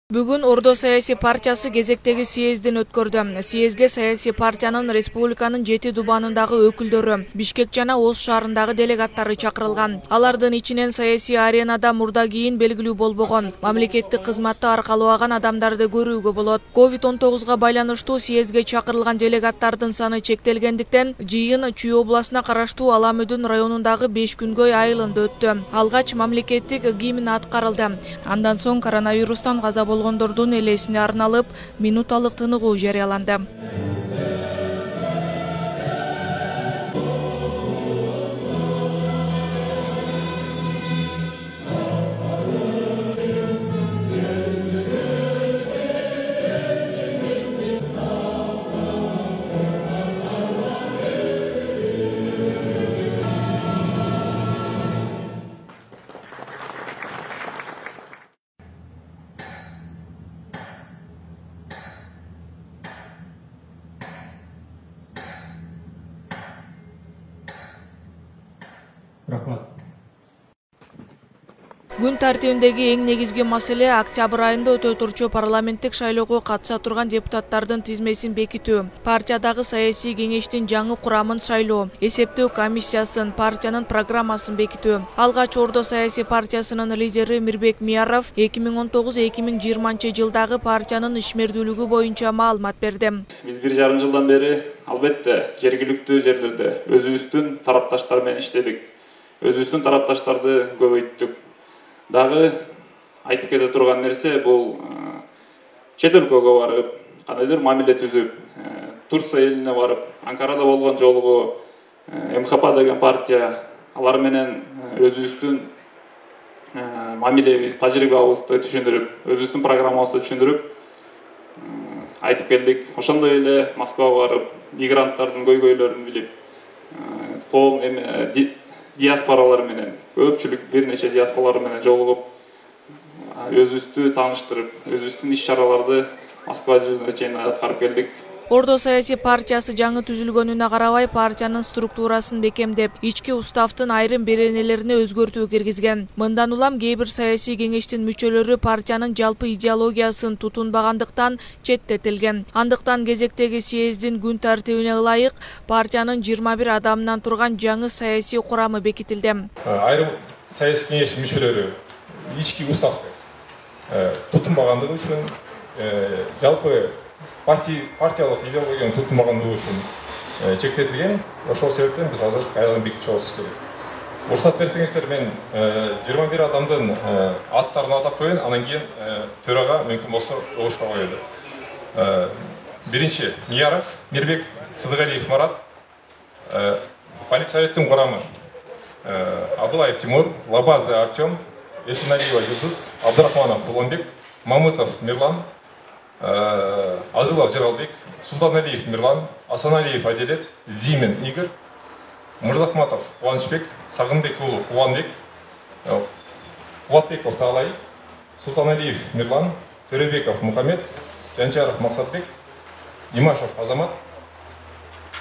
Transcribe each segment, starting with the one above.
Бүгүн Ордо саясий партиясы кезектеги съездин өткөрдү. Съезге саясий партиянын республиканын 7 дубанындагы өкүлдөрү, Бишкек жана Ош шаарындагы делегаттары чакырылган. Алардын ичинен саясий аренада мурда кийин белгилүү болбогон, мамлекеттик кызматты аркалабаган адамдарды көрүүгө болот. COVID-19 байланыштуу съезге чакырылган делегаттардын саны чектелгендиктен, жыйын Чүй областына караштуу Аламүдүн районундагы 5 күнгөй айылында өттү. Алгач мамлекеттик гимн аткарылды. Андан соң коронавирустан каза болгондордун элесине арналып, минуталык тыныгуу жарыяланды. Күн тартибиндеги эң негизги маселе октябрь айында өтө турчу парламенттик шайлоого катыша турган депутаттардын тизмесин бекитүү, партиядагы саясий кеңештин жаңы курамын шайлоо, эсептөө комиссиясын, партиянын программасын бекитүү. Алгач Ордо саясий партиясынын лидери Мирбек Мияров 2019-2020 жылдагы партиянын ишмердүүлүгү боюнча маалымат берди. Биз 1,5 жылдан бери албетте жергиликтүү жерлерде өзүбүздүн тарапташтар менен иштедик. Өзүбүздүн тарапташтарды көбөйттүк. Дагы айтып кете турган нерсе бул чет өлкөгө барып, кандайдыр мамиле түзүп, Турция элине барып, Анкарада болгон жолугу МХП деген партия, алар менен өзүбүздүн мамилебиз, тажрыйбабызды түшүндүрүп, өзүбүздүн программабызды түшүндүрүп айтып келдик. Ошондой эле Москвага барып, мигранттардын көйгөйлөрүн билип, коом диаспоралар менен, көпчүлүк бир нече диаспоралар менен жолугуп, өзүбүздү тааныштырып, өзүбүздүн иш-чараларды Москва жүзүнө чейин аткарып келдик. Ордо саясий партиясы жаңы түзүлгөнүнө карабай партиянын структурасын бекемдеп, ички уставтын айрым беренелерине өзгөртүү киргизген. Мындан улам кээ бир саясий кеңештин мүчөлөрү партиянын жалпы идеологиясын тутунбагандыктан четтетилген. Андыктан кезектеги съездин күн тартибине ылайык партиянын 21 адамынан турган жаңы саясий курамы бекитилди. Айрым саясий кеңеш мүчөлөрү ички уставды тутунбагандыгы үчүн, жалпы партиялык идеологияны тутунбагандыгы үчүн чектетилген. Ошол себептен биз азыр кайрадан бекитип чыгабыз керек. Уруксат берсеңиздер, мен 21 адамдын аттарын атап коеюн, анан кийин төрага мүмкүн болсо добушка коелу. Биринчи Мияров Мирбек Сыдыгалиев Марат, политсоветтин курамы Абылаев Тимур, Лабадзе Артем, Эсеналиева Жулдуз, Абдрахманов Уланбек, Мамытов Мирлан, Азылов Жаралбек, Султаналиев Мирлан, Асаналиев Аделет, Зимин Игорь, Мырзахматов Кубанычбек, Сагынбек уулу Кубанбек, Кубатбеков Таалай, Султаналиев Мирлан, Төребеков Мухаммед, Жанчаров Максатбек, Имашев Азамат,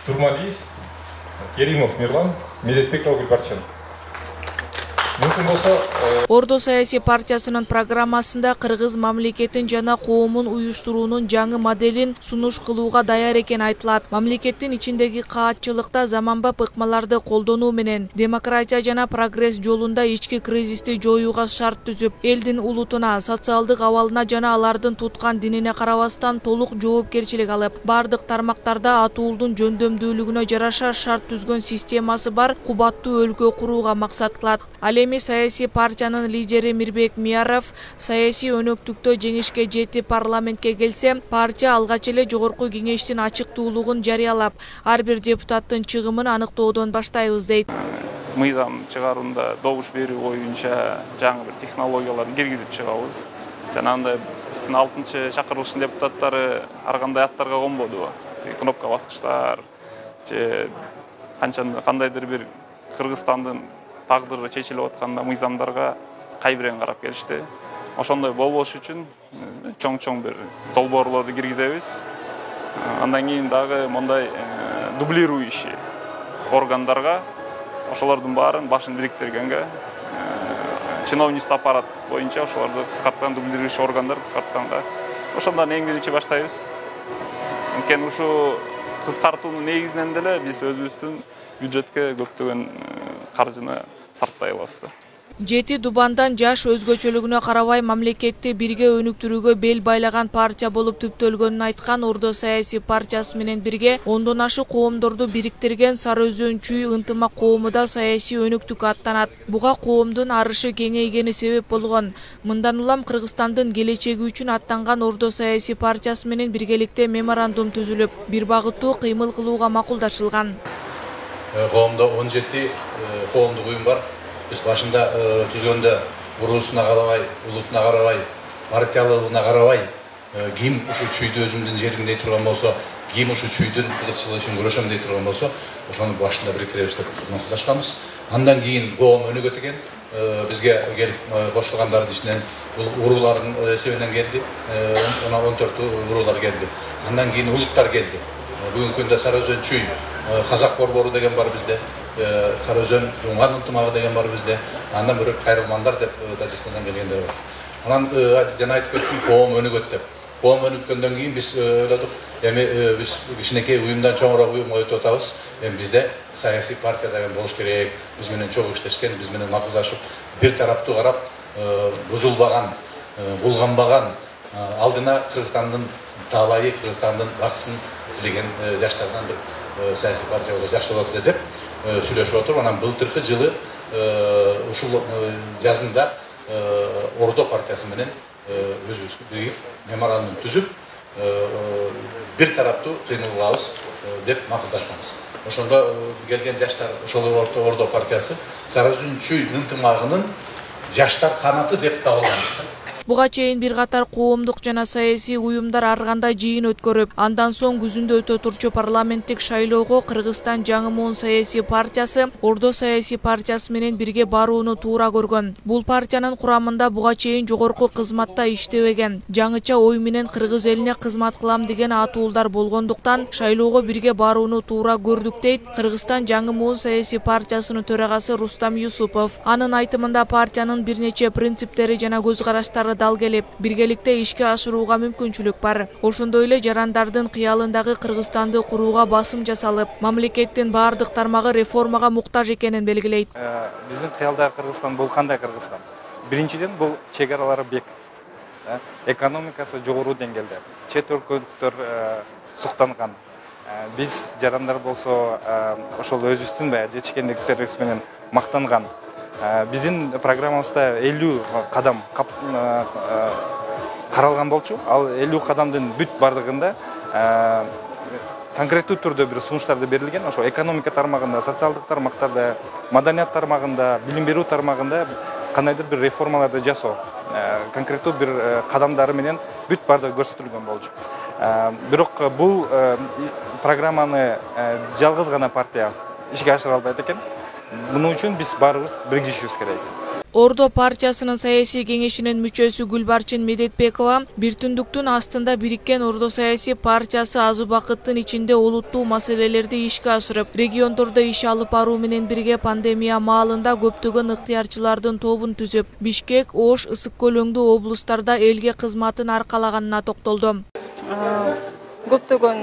Турмалиев, Керимов Мирлан, Медетбеков Гүлбарчын. Ордо саясий партиясынын программасында кыргыз мамлекетин жана коомун уюштуруунун жаңы моделин сунуш кылууга даяр экен айтылат. Мамлекеттин ичиндеги каатчылыкта заманбап ыкмаларды колдонуу менен демократия жана прогресс жолунда ички кризисти жоюуга шарт түзүп, элдин улутуна, социалдык абалына жана алардын туткан динине карабастан толук жоопкерчилик алып, бардык тармактарда атуулдун жөндөмдүүлүгүнө жараша шарт түзгөн системасы бар кубаттуу өлкө курууга максат кылат. Саясий партиянын лидери Мирбек Мияров саясий өнөктүктө жеңишке жетип парламентке келсе, партия алгач эле жогорку кеңештин ачыктуулугун жарыялап, ар бир депутаттын чыгымын аныктоодон баштайбыз дейт. Мыйзам чыгаруунда добуш берүү боюнча жаңы бир технологияларды киргизип чыгабыз. Жанагындай биздин 6-чы чакырылыштын депутаттары ар кандай аттарга конбоду. Кнопка баскычтар же кандайдыр бир Кыргызстандын тагдыры чечилип атканда мыйзамдарга кайбирен карап келишти. Ошондой болбош үчүн чоң бир долбоорлорду киргизебиз. Андан кийин дагы мондай дублирующий органдарга ошолордун баарын башын бириктиргенге чиновничество аппарат боюнча ошолорду кыскарткан, дублирующий органдар кыскартканга ошондон эң биринчи баштайбыз. Анткени ушу кыскартуунун негизинен деле биз өзүбүздүн бюджетке көптөгөн каржыны сарптай алабыз. Жети Дубандан жаш өзгөчөлүгүнө карабай мамлекетти бирге өнүктүрүүгө бел байлаган партия болуп түптөлгөнүн айткан Ордо саясий партиясы менен бирге ондон ашык коомдорду бириктирген Сары Өзөн Чүй ынтымак коому да саясий өнүктүккө аттанат. Буга коомдун арышы кеңейгени себеп болгон. Мындан улам Кыргызстандын келечеги үчүн аттанган Ордо саясий партиясы менен биргеликте меморандум түзүлүп, бир багыттуу кыймыл кылууга макулдашылган. Коомдо 17 коомдук уюм бар. Biz başında tüzgönde urusuna karabay, ulutuna karabay, partiyalılığına karabay, kim şu çüydü özümdün jerimde turgan bolsa, kim şu çüydün kızıkçılığı için görüşem de turgan bolsa, oşonun başında biriktirip maksullaşkanбыз. Andan keyin koğum önü götürgen, bizge gelip koşulganların içinden uruların sevinden geldi, 14 urular geldi. Andan keyin ulutlar geldi. Bugün günde Sары Өзөн Чүй, Kazak Borboru degen var bizde. Sары Өзөн Уңган ынтымагы деген бар bizde. Андан бөлөк кайрылмандар деп Тажикстандан келгендер бар. Анан жана айтып кеттим, коом өнүгөт деп. Коом өнүккөндөн кийин биз ойлодук, эми биз кичинекей уюмдан чоңураак уюмга өтүп атабыз. Эми bizde саясий партия деген болуш керек. Биз менен чогуу иштешкен, биз менен макулдашып, бир тараптуу карап, бузулбаган, булганбаган алдына Кыргызстандын таалайы, Кыргызстандын баксын тилеген жаштардан бир саясий партия болсо жакшы болот эле деп сүйлөшүп отуруп, анан былтыркы жылы ушул жазында Ордо партиясы менен өзүбүз биригип меморандум түзүп, бир тараптуу кыймыл кылабыз деп макулдашканбыз. Ошондо келген жаштар ошол Ордо партиясы Сары Өзөн Чүй ынтымагынын жаштар канаты деп табылганбыз. Буга чейин бир катар коомдук жана саясий уюмдар ар кандай жыйын өткөрүп, андан соң күзүндө өтө турчу парламенттик шайлоого Кыргызстан жаңы моон саясий партиясы Ордо саясий партиясы менен бирге барууну туура көргөн. Бул партиянын курамында буга чейин жогорку кызматта иштебеген, жаңыча ой менен кыргыз элине кызмат кылам деген атуулдар болгондуктан шайлоого бирге барууну туура көрдүк дейт Кыргызстан жаңы моон саясий партиясынын төрагасы Рустам Юсупов. Анын айтымында партиянын бир нече принциптери жана көз караштары дал келип, биргеликте ишке ашырууга мүмкүнчүлүк бар. Ошондой эле жарандардын кыялындагы Кыргызстанды курууга басым жасалып, мамлекеттин баардык тармагы реформага муктаж экенин белгилейт. Биздин кыялдагы Кыргызстан бул кандай Кыргызстан? Биринчиден бул чек аралары бек. Экономикасы жогору деңгээлде. Чет өлкөлүктөр суктанган. Биз жарандар болсо ошол өзүбүздүн жетишкендиктерибиз менен мактанган. Биздин программабызда 50 кадам каралган болчу. Ал 50 кадамдын бүт бардыгында конкреттүү түрдө бир сунуштарды берилген. Ошо экономика тармагында, социалдык тармактарда, маданият тармагында, билим берүү тармагында кандайдыр бир реформаларды жасоо, конкреттүү бир кадамдары менен бүт бардыгы көрсөтүлгөн болчу. Бирок бул программаны жалгыз гана партия ишке ашыра албайт экен. Bunun için biz barımız birleşiyoruz gerek. Ордо партиясынын саясий кеңешинин мүчөсү Гүлбарчын Медетбекова бир түндүктүн астында бириккен Ордо саясий партиясы аз убакыттын ичинде олуттуу маселелерди ишке ашырып, региондордо иш алып баруу менен бирге пандемия маалында көптөгөн ыктыярчылардын тобун түзүп, Бишкек, Ош, Ысык көл өңдүү облустарда элге кызматын аркалаганына токтолду. Көптөгөн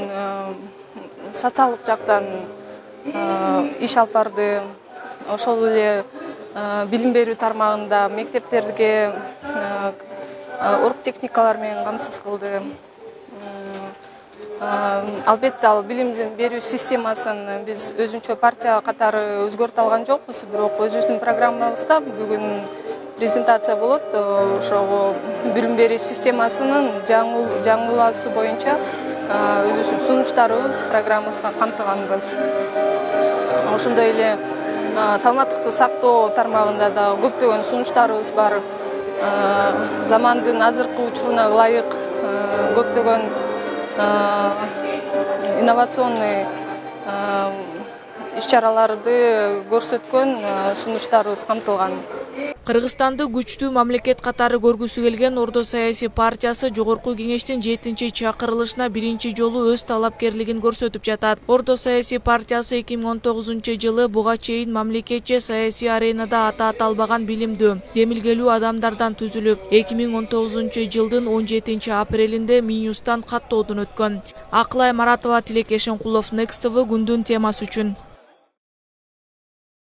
социалдык жактан иш алып барды. Ошол эле билим берүү тармагында мектептерге орг техникалар менен камсыз кылды. Албетте ал билим берүү системасын биз өзүнчө партия катары өзгөртүп алган жокпуз, бирок өзүбүздүн программабызда бүгүн презентация болот. Ошого билим берүү системасынын жаңылаасу боюнча өзүбүздүн сунуштарыбыз программабызга камтыганбыз. Ошондой эле саламаттыкты сактоо тармагында да көптөгөн сунуштарыбыз бар. Замандын азыркы учуруна ылайык көптөгөн инновационный иш-чараларды көрсөткөн сунуштарыбыз камтылган. Кыргызстанды күчтүү мамлекет катары көргүсү келген Ордо саясий партиясы Жогорку кеңештин 7-чакырылышына биринчи жолу өз талапкерлигин көрсөтүп жатат. Ордо саясий партиясы 2019-жылы буга чейин мамлекетче саясий аренада ата албаган билимдүү, демилгелүү адамдардан түзүлүп, 2019-жылдын 17-апрелинде Минюстан каттоодон өткөн. Акылай Маратова, Тилек Эшенкулов, Next TV күндүн темасы үчүн.